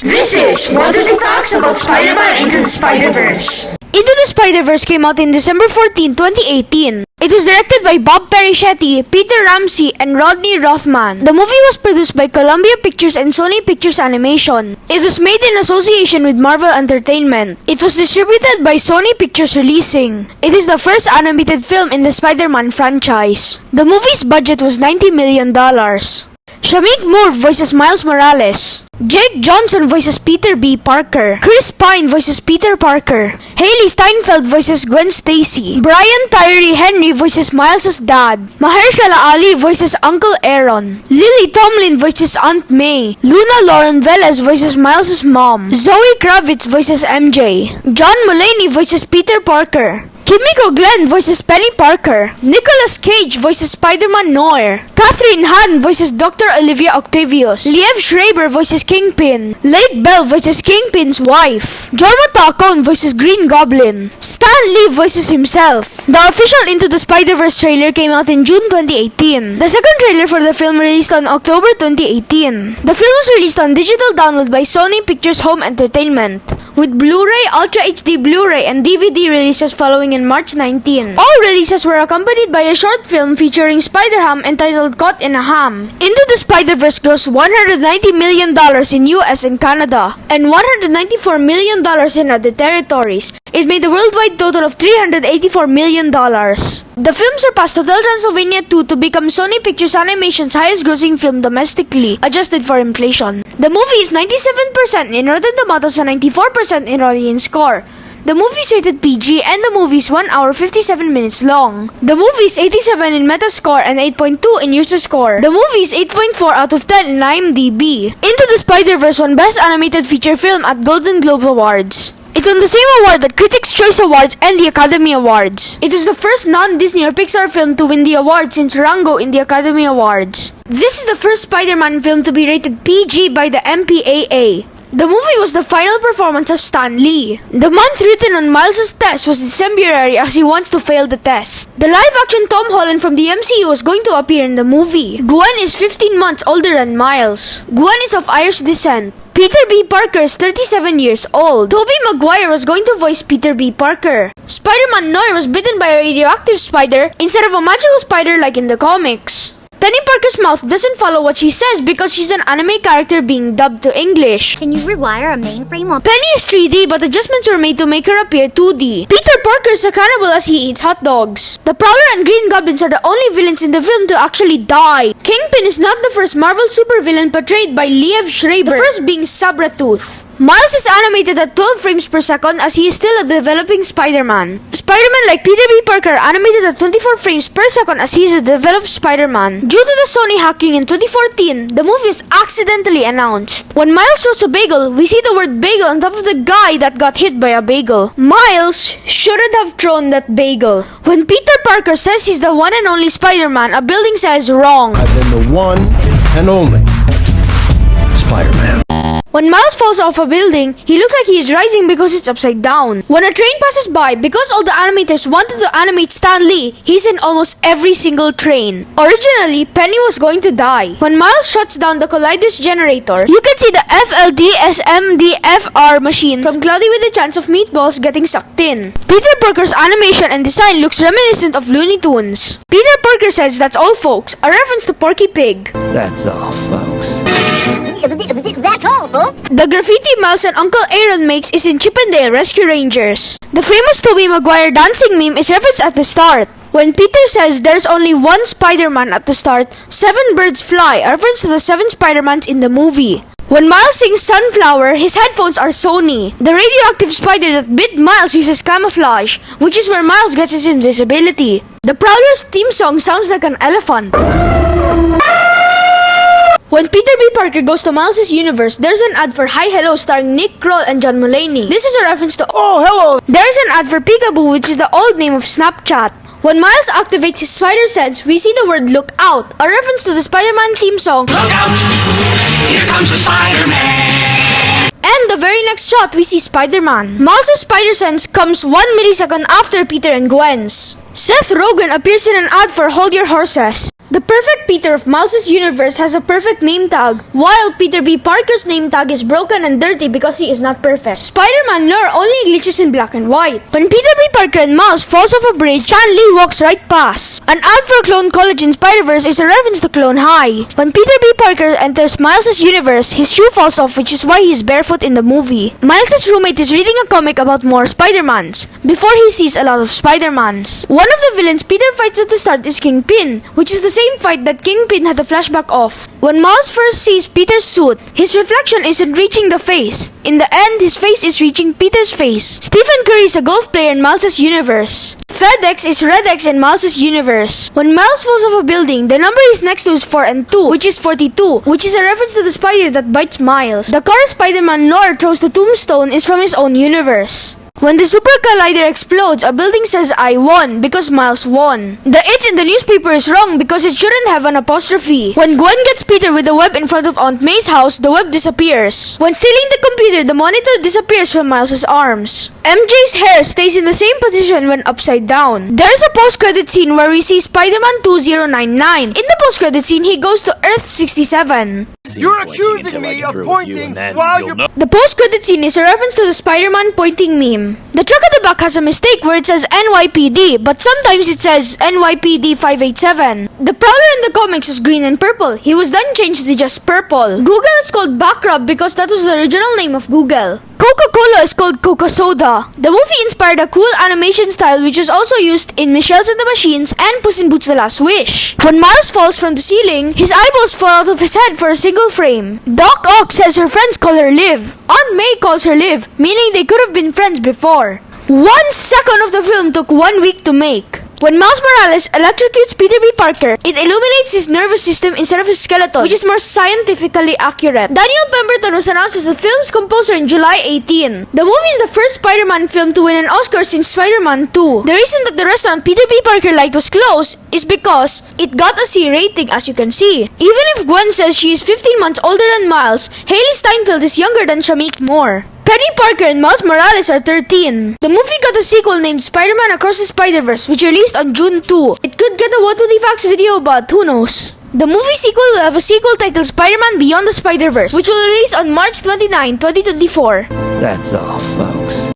This is What Are the Facts About Spider-Man Into the Spider-Verse. Into the Spider-Verse came out in December 14, 2018. It was directed by Bob Persichetti, Peter Ramsey, and Rodney Rothman. The movie was produced by Columbia Pictures and Sony Pictures Animation. It was made in association with Marvel Entertainment. It was distributed by Sony Pictures Releasing. It is the first animated film in the Spider-Man franchise. The movie's budget was $90 million. Shamik Moore voices Miles Morales. Jake Johnson voices Peter B. Parker. Chris Pine voices Peter Parker. Haley Steinfeld voices Gwen Stacy. Brian Tyree Henry voices Miles' dad. Mahershala Ali voices Uncle Aaron. Lily Tomlin voices Aunt May. Luna Lauren Velez voices Miles' mom. Zoe Kravitz voices MJ. John Mulaney voices Peter Parker. Kimiko Glenn voices Penny Parker. Nicolas Cage voices Spider-Man Noir. Catherine Hahn voices Dr. Olivia Octavius. Liev Schreiber voices Kingpin. Lake Bell voices Kingpin's wife. Jorma Talcone voices Green Goblin. Stan Lee voices himself. The official Into the Spider-Verse trailer came out in June 2018. The second trailer for the film released on October 2018. The film was released on digital download by Sony Pictures Home Entertainment, with Blu-ray, Ultra HD Blu-ray, and DVD releases following in March 19. All releases were accompanied by a short film featuring Spider-Ham entitled Caught in a Ham. Into the Spider-Verse grossed $190 million in US and Canada, and $194 million in other territories. It made a worldwide total of $384 million. The film surpassed Hotel Transylvania 2 to become Sony Pictures Animation's highest-grossing film domestically, adjusted for inflation. The movie is 97% in Rotten Tomatoes and 94% in audience score. The movie is rated PG and the movie is 1 hour 57 minutes long. The movie is 87 in Metascore and 8.2 in user score. The movie is 8.4 out of 10 in IMDb. Into the Spider-Verse won Best Animated Feature Film at Golden Globe Awards. It won the same award at Critics' Choice Awards and the Academy Awards. It was the first non-Disney or Pixar film to win the award since Rango in the Academy Awards. This is the first Spider-Man film to be rated PG by the MPAA. The movie was the final performance of Stan Lee. The month written on Miles' test was December as he wants to fail the test. The live-action Tom Holland from the MCU was going to appear in the movie. Gwen is 15 months older than Miles. Gwen is of Irish descent. Peter B. Parker is 37 years old. Tobey Maguire was going to voice Peter B. Parker. Spider-Man Noir was bitten by a radioactive spider instead of a magical spider like in the comics. Penny Parker's mouth doesn't follow what she says because she's an anime character being dubbed to English. Can you rewire a mainframe on Penny is 3D but adjustments were made to make her appear 2D. Peter Parker is a cannibal as he eats hot dogs. The Prowler and Green Goblins are the only villains in the film to actually die. Kingpin is not the first Marvel supervillain portrayed by Liev Schreiber, the first being Sabretooth. Miles is animated at 12 frames per second as he is still a developing Spider-Man. Spider-Man like Peter B. Parker animated at 24 frames per second as he is a developed Spider-Man. Due to the Sony hacking in 2014, the movie was accidentally announced. When Miles throws a bagel, we see the word bagel on top of the guy that got hit by a bagel. Miles shouldn't have thrown that bagel. When Peter Parker says he's the one and only Spider-Man, a building says wrong. I've been the one and only Spider-Man. When Miles falls off a building, he looks like he is rising because it's upside down. When a train passes by, because all the animators wanted to animate Stan Lee, he's in almost every single train. Originally, Penny was going to die. When Miles shuts down the Collider's generator, you can see the FLDSMDFR machine from Cloudy with a Chance of Meatballs getting sucked in. Peter Parker's animation and design looks reminiscent of Looney Tunes. Peter Parker says that's all folks, a reference to Porky Pig. That's all, folks. That's all, folks. The graffiti Miles and Uncle Aaron makes is in Chip and Dale Rescue Rangers. The famous Tobey Maguire dancing meme is referenced at the start. When Peter says there's only one Spider-Man at the start, 7 birds fly, a reference to the 7 Spider-Mans in the movie. When Miles sings Sunflower, his headphones are Sony. The radioactive spider that bit Miles uses camouflage, which is where Miles gets his invisibility. The Prowler's theme song sounds like an elephant. When Peter B. Parker goes to Miles' universe, there's an ad for Hi Hello starring Nick Kroll and John Mulaney. This is a reference to Oh Hello! There's an ad for Peekaboo, which is the old name of Snapchat. When Miles activates his spider sense, we see the word Look Out, a reference to the Spider-Man theme song. Look out! Here comes the Spider-Man! And the very next shot, we see Spider-Man. Miles' spider sense comes 1 millisecond after Peter and Gwen's. Seth Rogen appears in an ad for Hold Your Horses. The perfect Peter of Miles' universe has a perfect name tag, while Peter B. Parker's name tag is broken and dirty because he is not perfect. Spider-Man lore only glitches in black and white. When Peter B. Parker and Miles falls off a bridge, Stan Lee walks right past. An ad for Clone College in Spider-Verse is a reference to Clone High. When Peter B. Parker enters Miles' universe, his shoe falls off, which is why he's barefoot in the movie. Miles' roommate is reading a comic about more Spider-Mans before he sees a lot of Spider-Mans. One of the villains Peter fights at the start is Kingpin, which is the same fight that Kingpin had a flashback of. When Miles first sees Peter's suit, his reflection isn't reaching the face. In the end, his face is reaching Peter's face. Stephen Curry is a golf player in Miles' universe. FedEx is Red X in Miles' universe. When Miles falls off a building, the number he's next to is 4 and 2, which is 42, which is a reference to the spider that bites Miles. The car Spider-Man lore throws the tombstone is from his own universe. When the Super Collider explodes, a building says I won because Miles won. The H in the newspaper is wrong because it shouldn't have an apostrophe. When Gwen gets Peter with the web in front of Aunt May's house, the web disappears. When stealing the computer, the monitor disappears from Miles' arms. MJ's hair stays in the same position when upside down. There's a post-credit scene where we see Spider-Man 2099. In the post-credit scene, he goes to Earth 67. You're accusing me of pointing while you're... The post-credit scene is a reference to the Spider-Man pointing meme. The truck at the back has a mistake where it says NYPD, but sometimes it says NYPD 587. The Prowler in the comics was green and purple. He was then changed to just purple. Google is called Backrub because that was the original name of Google. Coca-Cola is called Coca-Soda. The movie inspired a cool animation style which was also used in Michelle's and the Machines and Puss in Boots: The Last Wish. When Miles falls from the ceiling, his eyeballs fall out of his head for a single frame. Doc Ock says her friends call her Liv. Aunt May calls her Liv, meaning they could have been friends before. 1 second of the film took 1 week to make. When Miles Morales electrocutes Peter B. Parker, it illuminates his nervous system instead of his skeleton, which is more scientifically accurate. Daniel Pemberton was announced as the film's composer in July 18. The movie is the first Spider-Man film to win an Oscar since Spider-Man 2. The reason that the restaurant Peter B. Parker liked was closed is because it got a C rating, as you can see. Even if Gwen says she is 15 months older than Miles, Haley Steinfeld is younger than Shamik Moore. Penny Parker and Miles Morales are 13. The movie got a sequel named Spider-Man Across the Spider-Verse, which released on June 2. It could get a What Would the Facts video, but who knows? The movie sequel will have a sequel titled Spider-Man Beyond the Spider-Verse, which will release on March 29, 2024. That's all, folks.